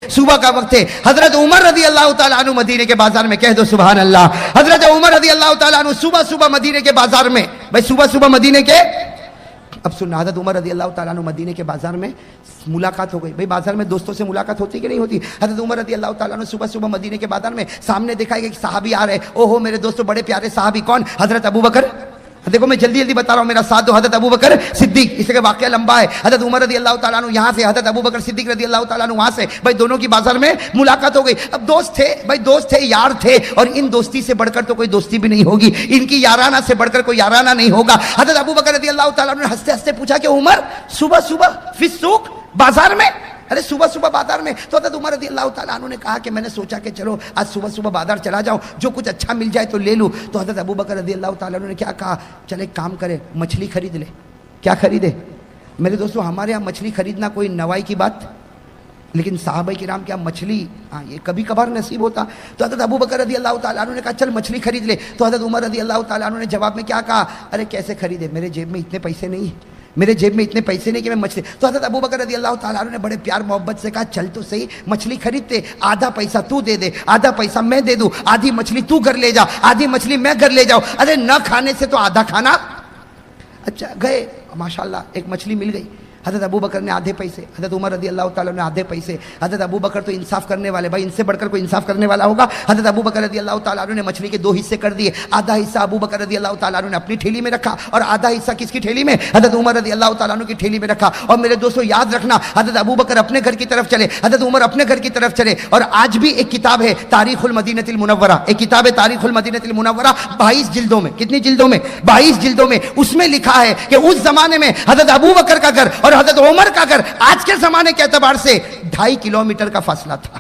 صبح کا وقت ہے. حضرت عمر رضی اللہ تعالیٰ عنہ مدینے کے بازار میں, کہہ دو سبحان اللہ, حضرت عمر رضی اللہ تعالیٰ عنہ صبح صبح مدینے کے بازار میں, بھائی صبح صبح مدینے کے, اب سننا, حضرت عمر رضی اللہ تعالیٰ عنہ مدینے کے بازار میں ملاقات ہو گئی. بھائی بازار میں دوستوں سے ملاقات ہوتی کہ نہیں ہوتی؟ حضرت عمر رضی اللہ تعالیٰ عنہ صبح صبح مدینے کے بازار میں سامنے دیکھا کہ صحابی آ رہے. او ہو میرے دوستوں, بڑے پیارے صحابی, کون؟ حضرت ابو بکر. دیکھو میں جلدی جلدی بتا رہا ہوں, میرا ساتھ دو. حضرت ابو بکر صدیق, اس کا واقعہ لمبا ہے. حضرت عمر رضی اللہ تعالیٰ عنہ یہاں سے, حضرت ابو بکر صدیق رضی اللہ تعالیٰ عنہ وہاں سے. بھائی دونوں کی بازار میں ملاقات ہو گئی. اب دوست تھے, بھائی دوست تھے, یار تھے, اور ان دوستی سے بڑھ کر تو کوئی دوستی بھی نہیں ہوگی, ان کی یارانہ سے بڑھ کر کوئی یارانہ نہیں ہوگا. حضرت ابو بکر رضی اللہ تعالیٰ عنہ نے ہنستے ہنستے پوچھا کہ عمر صبح صبح فی السوق, بازار میں, ارے صبح صبح بازار میں. تو حضرت عمر رضی اللہ تعالیٰ عنہ نے کہا کہ میں نے سوچا کہ چلو آج صبح صبح بازار چلا جاؤں, جو کچھ اچھا مل جائے تو لے لوں. تو حضرت ابو بکر رضی اللہ تعالیٰ عنہ نے کیا کہا, چلے ایک کام کرے, مچھلی خرید لے. کیا خریدے؟ میرے دوستوں ہمارے یہاں مچھلی خریدنا کوئی نوائی کی بات, لیکن صحابہ کرام کیا مچھلی یہ کبھی کبھار نصیب ہوتا. تو حضرت ابو بکر رضی اللہ تعالیٰ عنہ نے کہا چل مچھلی خرید لے. تو حضرت عمر رضی اللہ تعالیٰ عنہ نے جواب میں کیا کہا, ارے کیسے خریدے, میرے جیب میں اتنے پیسے نہیں, میرے جیب میں اتنے پیسے نہیں کہ میں مچھلی. تو حضرت ابو بکر رضی اللہ تعالیٰ عنہ نے بڑے پیار محبت سے کہا چل تو صحیح, مچھلی خریدتے, آدھا پیسہ تو دے دے, آدھا پیسہ میں دے دوں, آدھی مچھلی تو گھر لے جا, آدھی مچھلی میں گھر لے جاؤ. ارے نہ کھانے سے تو آدھا کھانا. اچھا گئے, ماشاءاللہ ایک مچھلی مل گئی. حضرت ابو بکر نے آدھے پیسے, حضرت عمر رضی اللہ تعالیٰ نے آدھے پیسے. حضرت ابو بکر تو انصاف کرنے والے, بھائی ان سے بڑھ کر کوئی انصاف کرنے والا ہوگا. حضرت ابو بکر رضی اللہ تعالیٰ نے مچھلی کے دو حصے کر دیے. آدھا حصہ ابو بکر رضی اللہ تعالیٰ نے اپنی ٹھیلی میں رکھا, اور آدھا حصہ کس کی ٹھیلی میں؟ حضرت عمر رضی اللہ تعالیٰ کی ٹھیلی میں رکھا. اور میرے دوستوں یاد رکھنا, حضرت ابو بکر اپنے گھر کی طرف چلے, حضرت عمر اپنے گھر کی طرف چلے. اور آج بھی ایک کتاب ہے تاریخ المدینہ المنورہ, ایک کتاب ہے تاریخ المدینہ المنورہ, 22 جلدوں میں. کتنی جلدوں میں؟ 22 جلدوں میں. اس میں لکھا ہے کہ اس زمانے میں حضرت ابو بکر کا گھر اور حضرت عمر کا گھر آج کے زمانے کے اعتبار سے 2.5 کلومیٹر کا فاصلہ تھا.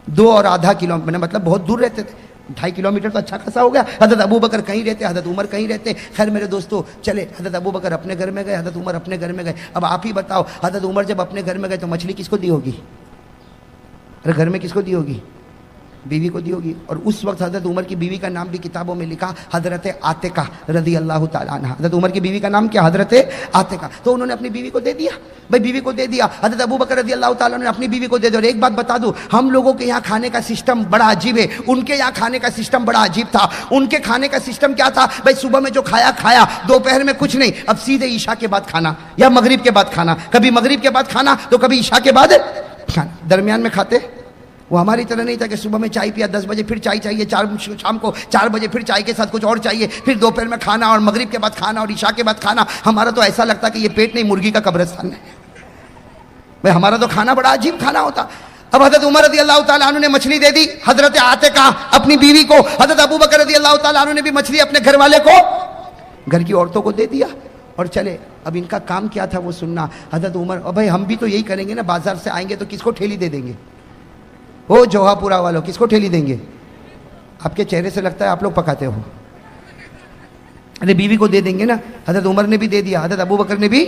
2.5 کلومیٹر, مطلب بہت دور رہتے تھے. 2.5 کلومیٹر تو اچھا خاصا ہو گیا. حضرت ابو بکر کہیں رہتے, حضرت عمر کہیں رہتے. خیر میرے دوستو چلے, حضرت ابو بکر اپنے گھر میں گئے, حضرت عمر اپنے گھر میں گئے. اب آپ ہی بتاؤ, حضرت عمر جب اپنے گھر میں گئے تو مچھلی کس کو دی ہوگی؟ ارے گھر میں کس کو دی ہوگی؟ بیوی کو دی ہوگی. اور اس وقت حضرت عمر کی بیوی کا نام بھی کتابوں میں لکھا حضرت عاتقہ رضی اللہ تعالیٰ عنہ. حضرت عمر کی بیوی کا نام کیا؟ حضرت عاتقہ. تو انہوں نے اپنی بیوی کو دے دیا, بھائی بیوی کو دے دیا. حضرت ابو بکر رضی اللہ تعالیٰ نے اپنی بیوی کو دے دیا. اور ایک بات بتا دوں, ہم لوگوں کے یہاں کھانے کا سسٹم بڑا عجیب ہے, ان کے یہاں کھانے کا سسٹم بڑا عجیب تھا. ان کے کھانے کا سسٹم کیا تھا؟ بھائی صبح میں جو کھایا کھایا, دوپہر میں کچھ نہیں, اب سیدھے عشاء کے بعد کھانا یا مغرب کے بعد کھانا. کبھی مغرب کے بعد کھانا تو کبھی عشاء کے بعد کھانا. درمیان میں کھاتے وہ ہماری طرح نہیں تھا کہ صبح میں چائے پیا, 10 بجے پھر چائے چاہیے, شام کو 4 بجے پھر چائے کے ساتھ کچھ اور چاہیے, پھر دوپہر میں کھانا, اور مغرب کے بعد کھانا, اور عشاء کے بعد کھانا. ہمارا تو ایسا لگتا کہ یہ پیٹ نہیں مرغی کا قبرستان ہے. بھائی ہمارا تو کھانا بڑا عجیب کھانا ہوتا. اب حضرت عمر رضی اللہ تعالیٰ عنہ نے مچھلی دے دی حضرت عاتقہ اپنی بیوی کو. حضرت ابو بکر رضی اللہ تعالیٰ عنہ نے بھی مچھلی اپنے گھر والے کو, گھر کی عورتوں کو دے دیا. اور چلے, اب ان کا کام کیا تھا وہ سننا. حضرت عمر, اور بھائی ہم بھی تو یہی کریں گے نا, بازار سے آئیں گے تو کس کو ٹھیلی دے دیں گے؟ وہ جوہا پورا والوں کس کو ٹھیلی دیں گے؟ آپ کے چہرے سے لگتا ہے آپ لوگ پکاتے ہو. ارے بیوی کو دے دیں گے نا. حضرت عمر نے بھی دے دیا, حضرت ابو بکر نے بھی.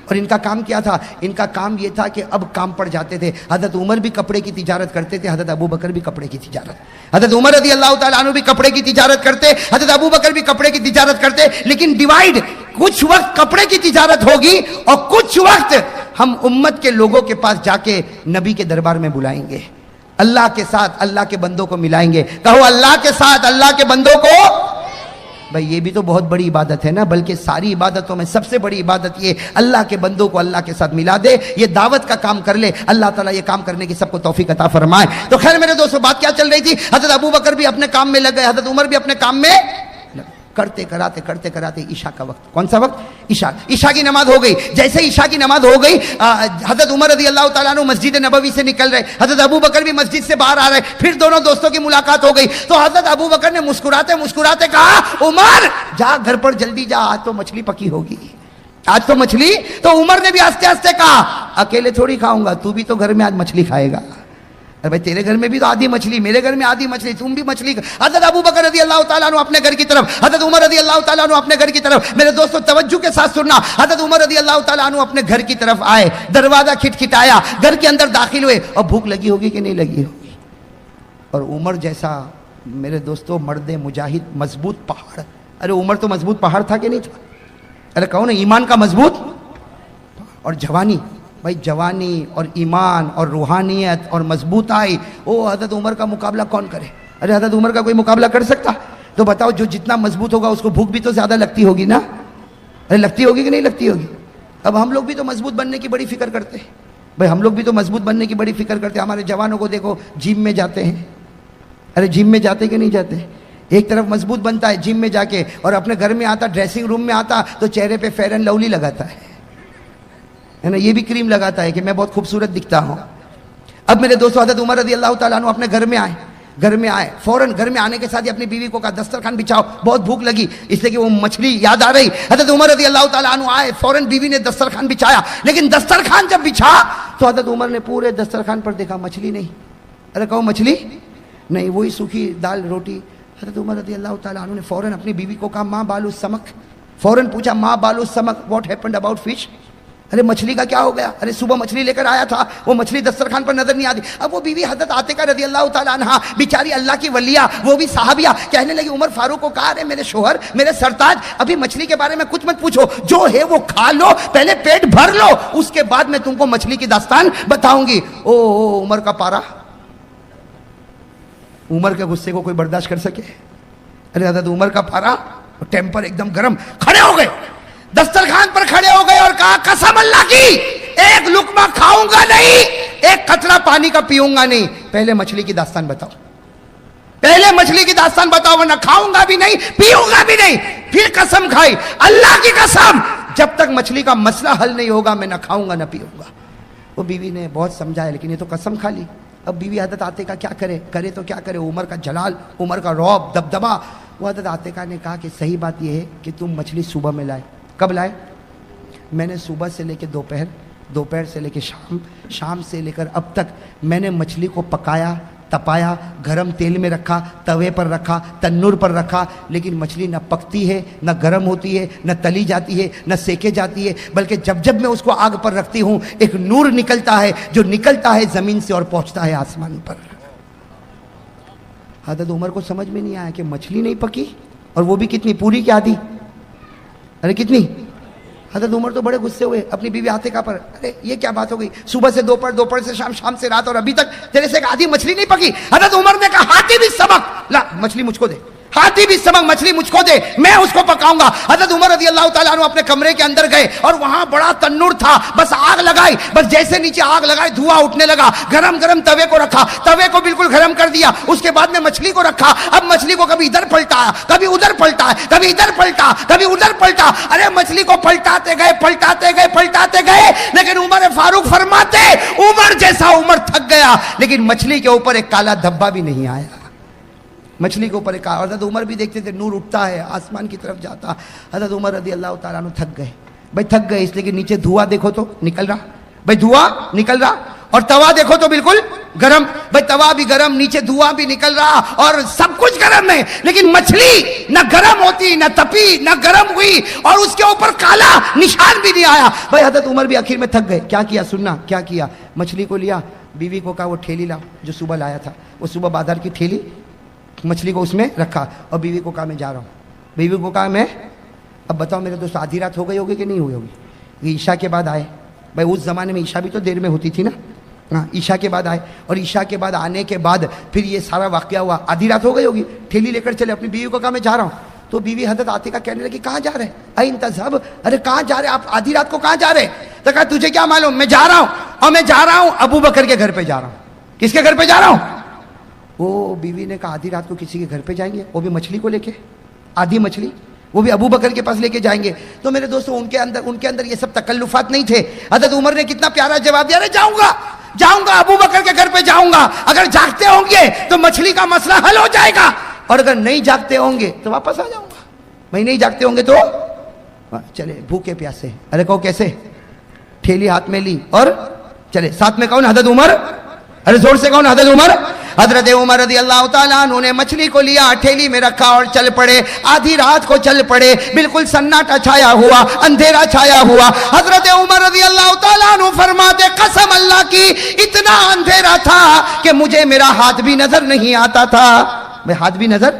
اور ان کا کام کیا تھا؟ ان کا کام یہ تھا کہ اب کام پڑ جاتے تھے. حضرت عمر بھی کپڑے کی تجارت کرتے تھے, حضرت ابو بکر بھی کپڑے کی تجارت. حضرت عمر رضی اللہ تعالیٰ عنہ بھی کپڑے کی تجارت کرتے, حضرت ابو بکر بھی کپڑے کی تجارت کرتے. لیکن ڈیوائیڈ, کچھ وقت کپڑے کی تجارت ہوگی اور کچھ وقت ہم امت کے لوگوں کے پاس جا کے نبی کے دربار میں بلائیں گے, اللہ کے ساتھ اللہ کے بندوں کو ملائیں گے. کہو اللہ کے ساتھ اللہ کے بندوں کو. بھائی یہ بھی تو بہت بڑی عبادت ہے نا, بلکہ ساری عبادتوں میں سب سے بڑی عبادت یہ اللہ کے بندوں کو اللہ کے ساتھ ملا دے. یہ دعوت کا کام کر لے, اللہ تعالیٰ یہ کام کرنے کی سب کو توفیق عطا فرمائے. تو خیر میرے دوستو بات کیا چل رہی تھی؟ حضرت ابو بکر بھی اپنے کام میں لگ گئے, حضرت عمر بھی اپنے کام میں کرتے کراتے عشاء کا وقت. کون سا وقت؟ عشاء کی نماز ہو گئی. جیسے عشاء کی نماز ہو گئی, حضرت عمر رضی اللہ تعالیٰ عنہ مسجد نبوی سے نکل رہے, حضرت ابو بکر بھی مسجد سے باہر آ رہے. پھر دونوں دوستوں کی ملاقات ہو گئی. تو حضرت ابو بکر نے مسکراتے کہا, عمر جا گھر پر جلدی جا, آج تو مچھلی پکی ہوگی, آج تو مچھلی. تو عمر نے بھی ہنستے کہا, اکیلے تھوڑی کھاؤں گا, تو بھی تو گھر میں آج مچھلی کھائے گا. بھائی تیرے گھر میں بھی تو آدھی مچھلی, میرے گھر میں آدھی مچھلی, تم بھی مچھلی. حضرت ابو بکر رضی اللہ تعالیٰ عنہ اپنے گھر کی طرف, حضرت عمر رضی اللہ تعالیٰ عنہ اپنے گھر کی طرف. میرے دوستو توجہ کے ساتھ سننا, حضرت عمر رضی اللہ تعالیٰ عنہ اپنے گھر کی طرف آئے, دروازہ کھٹکھٹایا, گھر کے اندر داخل ہوئے. اور بھوک لگی ہوگی کہ نہیں لگی ہوگی؟ اور عمر جیسا میرے دوستو مرد مجاہد, مضبوط پہاڑ. ارے عمر تو مضبوط پہاڑ تھا کہ نہیں تھا؟ ارے کہو نا, ایمان کا مضبوط اور جوانی. بھائی جوانی اور ایمان اور روحانیت اور مضبوطائی، او حضرت عمر کا مقابلہ کون کرے؟ ارے حضرت عمر کا کوئی مقابلہ کر سکتا؟ تو بتاؤ جو جتنا مضبوط ہوگا اس کو بھوک بھی تو زیادہ لگتی ہوگی نا؟ ارے لگتی ہوگی کہ نہیں لگتی ہوگی؟ اب ہم لوگ بھی تو مضبوط بننے کی بڑی فکر کرتے ہیں بھائی، ہم لوگ بھی تو مضبوط بننے کی بڑی فکر کرتے ہیں. ہمارے جوانوں کو دیکھو جم میں جاتے ہیں. ارے جم میں جاتے کہ نہیں جاتے؟ ایک طرف مضبوط بنتا ہے جم میں جا کے، اور اپنے گھر میں آتا، ڈریسنگ روم میں آتا تو چہرے پہ فیئر اینڈ لولی لگاتا ہے نا، یہ بھی کریم لگاتا ہے کہ میں بہت خوبصورت دکھتا ہوں. اب میرے دوستو حضرت عمر رضی اللہ تعالیٰ عنہ اپنے گھر میں آئے، فوراً گھر میں آنے کے ساتھ ہی اپنی بیوی کو کہا دسترخوان بچھاؤ، بہت بھوک لگی، اس لیے کہ وہ مچھلی یاد آ رہی. حضرت عمر رضی اللہ تعالیٰ عنہ آئے، فوراً بیوی نے دسترخوان بچھایا، لیکن دسترخوان جب بچھا تو حضرت عمر نے پورے دسترخوان پر دیکھا مچھلی نہیں. ارے کہو مچھلی نہیں، وہی سوکھی دال روٹی. حضرت عمر رضی اللہ تعالیٰ عنہ نے فوراً اپنی بیوی کو کہا ماں بالو سمک، فوراً پوچھا ماں بالو سمک واٹ ہیپنڈ اباؤٹ فش؟ ارے مچھلی کا کیا ہو گیا؟ ارے صبح مچھلی لے کر آیا تھا، وہ مچھلی دسترخوان پر نظر نہیں آتی. اب وہ بیوی حضرت عاتقہ رضی اللہ تعالیٰ عنہ بیچاری اللہ کی ولیہ، وہ بھی صحابیہ، کہنے لگی عمر فاروق کو کہا ارے میرے شوہر، میرے سرتاج، ابھی مچھلی کے بارے میں کچھ مت پوچھو، جو ہے وہ کھا لو، پہلے پیٹ بھر لو، اس کے بعد میں تم کو مچھلی کی داستان بتاؤں گی. او عمر کا پارا، عمر کے غصے کو کوئی برداشت کر سکے؟ ارے حضرت عمر کا پارا، ٹیمپر ایک دم گرم، کھڑے ہو گئے، دسترخوان پر کھڑے ہو گئے اور کہا قسم اللہ کی ایک لقمہ کھاؤں گا نہیں، ایک قطرہ پانی کا پیوں گا نہیں، پہلے مچھلی کی داستان بتاؤ، پہلے مچھلی کی داستان بتاؤ، ورنہ کھاؤں گا بھی نہیں پیوں گا بھی نہیں. پھر قسم کھائی، اللہ کی قسم جب تک مچھلی کا مسئلہ حل نہیں ہوگا میں نہ کھاؤں گا نہ پیوں گا. وہ بیوی نے بہت سمجھایا لیکن یہ تو قسم کھا لی. اب بیوی حضرت عاتقہ کیا کرے تو کیا کرے؟ عمر کا جلال، عمر کا رعب، دبدبا. وہ حضرت عاتقہ نے کہا کہ صحیح بات یہ ہے کہ تم مچھلی صبح میں لائے. کب لائے؟ میں نے صبح سے لے کے دوپہر، دوپہر سے لے کے شام، شام سے لے کر اب تک میں نے مچھلی کو پکایا، تپایا، گرم تیل میں رکھا، توے پر رکھا، تنور پر رکھا، لیکن مچھلی نہ پکتی ہے، نہ گرم ہوتی ہے، نہ تلی جاتی ہے، نہ سیکے جاتی ہے، بلکہ جب میں اس کو آگ پر رکھتی ہوں ایک نور نکلتا ہے جو نکلتا ہے زمین سے اور پہنچتا ہے آسمان پر. حضرت عمر کو سمجھ میں نہیں آیا کہ مچھلی نہیں پکی، اور وہ بھی کتنی، پوری کی آدھی. ارے کتنی؟ حضرت عمر تو بڑے غصے ہوئے اپنی بیوی عاتقہ پر. ارے یہ کیا بات ہو گئی؟ صبح سے دوپہر، دوپہر سے شام، شام سے رات، اور ابھی تک تیرے سے ایک آدھی مچھلی نہیں پکی. حضرت عمر نے کہا ہاتھی بھی سمک لا، مچھلی مجھ کو دے، ہاتھی بھی سمک مچھلی مجھ کو دے، میں اس کو پکاؤں گا. حضرت عمر رضی اللہ تعالیٰ عنہ اپنے کمرے کے اندر گئے اور وہاں بڑا تنور تھا، بس آگ لگائی، بس جیسے نیچے آگ لگائی دھواں اٹھنے لگا. گرم گرم توے کو رکھا، توے کو بالکل گرم کر دیا، اس کے بعد میں مچھلی کو رکھا. اب مچھلی کو کبھی ادھر پلٹایا، کبھی ادھر پلٹا، کبھی ادھر پلٹا، کبھی ادھر پلٹا. ارے مچھلی کو پلٹاتے گئے، لیکن عمر فاروق فرماتے عمر جیسا عمر تھک گیا لیکن مچھلی کے اوپر ایک کالا دھبا بھی نہیں آیا. مچھلی کے اوپر ایک، حضرت عمر بھی دیکھتے تھے نور اٹھتا ہے، آسمان کی طرف جاتا. حضرت عمر رضی اللہ تعالیٰ عنہ تھک گئے. بھائی تھک گئے اس لیے کہ نیچے دھواں دیکھو تو نکل رہا، بھائی دھواں نکل رہا، اور توا دیکھو تو بالکل گرم. بھائی توا بھی گرم، نیچے دھواں بھی نکل رہا، اور سب کچھ گرم ہے، لیکن مچھلی نہ گرم ہوتی، نہ تپی، نہ گرم ہوئی، اور اس کے اوپر کالا نشان بھی نہیں آیا. بھائی حضرت عمر بھی آخر میں تھک گئے. کیا کیا سننا، کیا کیا؟ مچھلی کو لیا، بیوی کو کہا وہ ٹھیلی لاؤ جو صبح لایا تھا، وہ صبح بازار کی ٹھیلی، مچھلی کو اس میں رکھا، اور بیوی کو کہا میں جا رہا ہوں. بیوی کو کہا میں، اب بتاؤ میرے دوست آدھی رات ہو گئی ہوگی کہ نہیں ہوئی ہوگی؟ عشاء کے بعد آئے. بھائی اس زمانے میں عشاء بھی تو دیر میں ہوتی تھی نا. ہاں عشاء کے بعد آئے، اور عشاء کے بعد آنے کے بعد پھر یہ سارا واقعہ ہوا. آدھی رات ہو گئی ہوگی، ٹھیلی لے کر چلے. اپنی بیوی کو کہا میں جا رہا ہوں. تو بیوی حضرت عاتقہ کہنے لگی کہاں جا رہے؟ این تذهب، ارے کہاں جا رہے آپ آدھی رات کو، کہاں جا رہے؟ تو کہا تجھے کیا معلوم، میں جا رہا ہوں، اور میں جا رہا ہوں ابو بکر کے گھر پہ جا رہا ہوں. کس کے گھر پہ جا رہا ہوں؟ وہ بیوی نے کہا آدھی رات کو کسی کے گھر پہ جائیں گے، وہ بھی مچھلی کو لے کے، آدھی مچھلی، وہ بھی ابو بکر کے پاس لے کے جائیں گے. تو میرے دوستو ان کے اندر یہ سب تکلفات نہیں تھے. حضرت عمر نے کتنا پیارا جواب دیا، ارے جاؤں گا ابو بکر کے گھر پہ جاؤں گا، اگر جاگتے ہوں گے تو مچھلی کا مسئلہ حل ہو جائے گا، اور اگر نہیں جاگتے ہوں گے تو واپس آ جاؤں گا. میں نہیں جاگتے ہوں گے تو چلے بھوکے پیاسے. ارے کہو کیسے؟ ٹھیلی ہاتھ میں لی اور چلے. ساتھ میں کون؟ حضرت عمر. ارے زور سے کون؟ حضرت عمر. حضرت عمر رضی اللہ تعالیٰ عنہ نے مچھلی کو لیا، ٹھیلی میں رکھا اور چل پڑے. آدھی رات کو چل پڑے، بالکل سناٹا چھایا ہوا، اندھیرا چھایا ہوا. حضرت عمر رضی اللہ تعالیٰ عنہ فرماتے قسم اللہ کی اتنا اندھیرا تھا کہ مجھے میرا ہاتھ بھی نظر نہیں آتا تھا. میں ہاتھ بھی نظر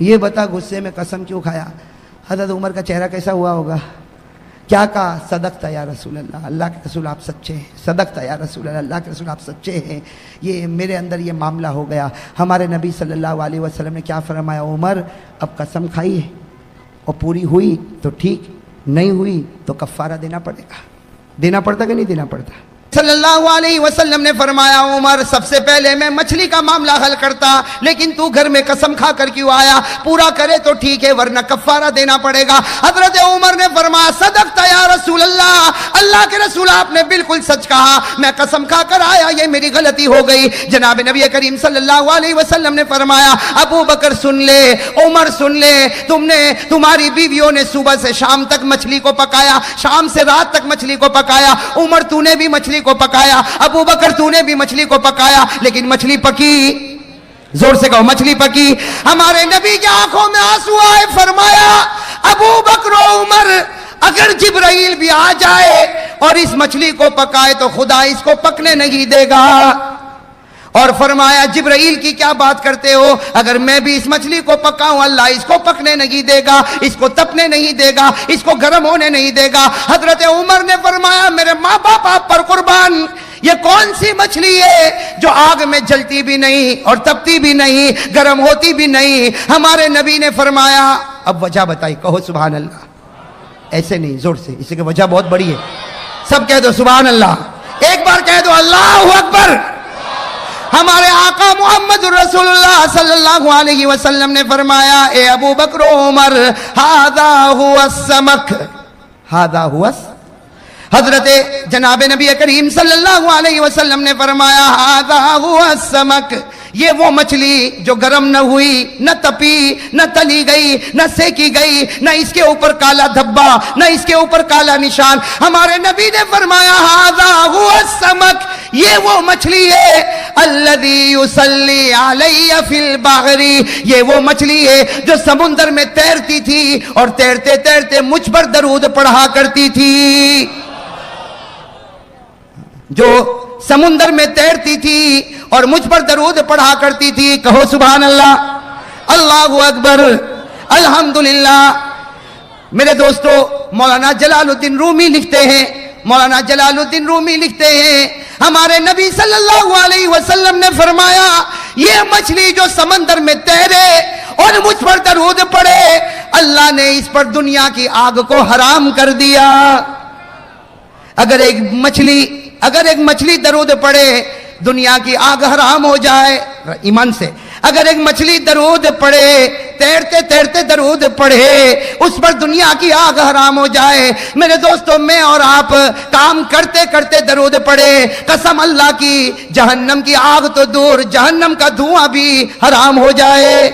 یہ بتا غصے میں قسم کیوں کھایا؟ حضرت عمر کا چہرہ کیسا ہوا ہوگا؟ کیا کہا؟ صدقتا یا رسول اللہ، اللہ کے رسول آپ سچے ہیں، صدقتا یا رسول اللہ، اللہ کے رسول آپ سچے ہیں، یہ میرے اندر یہ معاملہ ہو گیا۔ ہمارے نبی صلی اللہ علیہ وسلم نے کیا فرمایا؟ عمر اب قسم کھائی ہے اور پوری ہوئی تو ٹھیک، نہیں ہوئی تو کفارہ دینا پڑے گا۔ دینا پڑتا کہ نہیں دینا پڑتا؟ صلی اللہ علیہ وسلم نے فرمایا عمر سب سے پہلے میں مچھلی کا معاملہ حل کرتا، لیکن تو گھر میں قسم کھا کر کیوں آیا؟ پورا کرے تو ٹھیک ہے ورنہ کفارہ دینا پڑے گا۔ حضرت عمر نے فرمایا صدقتا یا رسول اللہ، اللہ کے رسول آپ نے بالکل سچ کہا، میں قسم کھا کر آیا، یہ میری غلطی ہو گئی۔ جناب نبی کریم صلی اللہ علیہ وسلم نے فرمایا ابو بکر سن لے، عمر سن لے، تمہاری بیویوں نے صبح سے شام تک مچھلی کو پکایا، شام سے رات تک مچھلی کو پکایا، عمر تو نے بھی مچھلی کو پکایا، ابو بکر تو نے بھی مچھلی کو پکایا، لیکن مچھلی پکی، زور سے کہو مچھلی پکی۔ ہمارے نبی کی آنکھوں میں آنسو آئے، فرمایا ابو بکر و عمر اگر جبرائیل بھی آ جائے اور اس مچھلی کو پکائے تو خدا اس کو پکنے نہیں دے گا۔ اور فرمایا جبرائیل کی کیا بات کرتے ہو، اگر میں بھی اس مچھلی کو پکاؤں اللہ اس کو پکنے نہیں دے گا، اس کو تپنے نہیں دے گا، اس کو گرم ہونے نہیں دے گا۔ حضرت عمر نے فرمایا میرے ماں باپ آپ پر قربان، یہ کون سی مچھلی ہے جو آگ میں جلتی بھی نہیں اور تپتی بھی نہیں، گرم ہوتی بھی نہیں؟ ہمارے نبی نے فرمایا اب وجہ بتائی، کہو سبحان اللہ، ایسے نہیں زور سے، اس کی وجہ بہت بڑی ہے، سب کہہ دو سبحان اللہ، ایک بار کہہ دو اللہ اکبر۔ ہمارے آقا محمد رسول اللہ صلی اللہ علیہ وسلم نے فرمایا اے ابو بکر و عمر ہذا هو السمک، ہذا هو حضرت جناب نبی کریم صلی اللہ علیہ وسلم نے فرمایا ہذا هو السمک، یہ وہ مچھلی جو گرم نہ ہوئی، نہ تپی، نہ تلی گئی، نہ سیکی گئی، نہ اس کے اوپر کالا دھبا، نہ اس کے اوپر کالا نشان۔ ہمارے نبی نے فرمایا ھذا ھو السمک، یہ وہ مچھلی ہے الذی یصلی علی فی البحر، یہ وہ مچھلی ہے جو سمندر میں تیرتی تھی اور تیرتے تیرتے مجھ پر درود پڑھا کرتی تھی، جو سمندر میں تیرتی تھی اور مجھ پر درود پڑھا کرتی تھی، کہو سبحان اللہ، اللہ اکبر، الحمدللہ۔ میرے دوستو مولانا جلال الدین رومی لکھتے ہیں، مولانا جلال الدین رومی لکھتے ہیں ہمارے نبی صلی اللہ علیہ وسلم نے فرمایا یہ مچھلی جو سمندر میں تیرے اور مجھ پر درود پڑے اللہ نے اس پر دنیا کی آگ کو حرام کر دیا۔ اگر ایک مچھلی درود پڑے دنیا کی آگ حرام ہو جائے، ایمان سے اگر ایک مچھلی درود پڑے، تیرتے تیرتے درود پڑھے، اس پر دنیا کی آگ حرام ہو جائے، میرے دوستو میں اور آپ کام کرتے کرتے درود پڑھے، قسم اللہ کی جہنم کی آگ تو دور، جہنم کا دھواں بھی حرام ہو جائے۔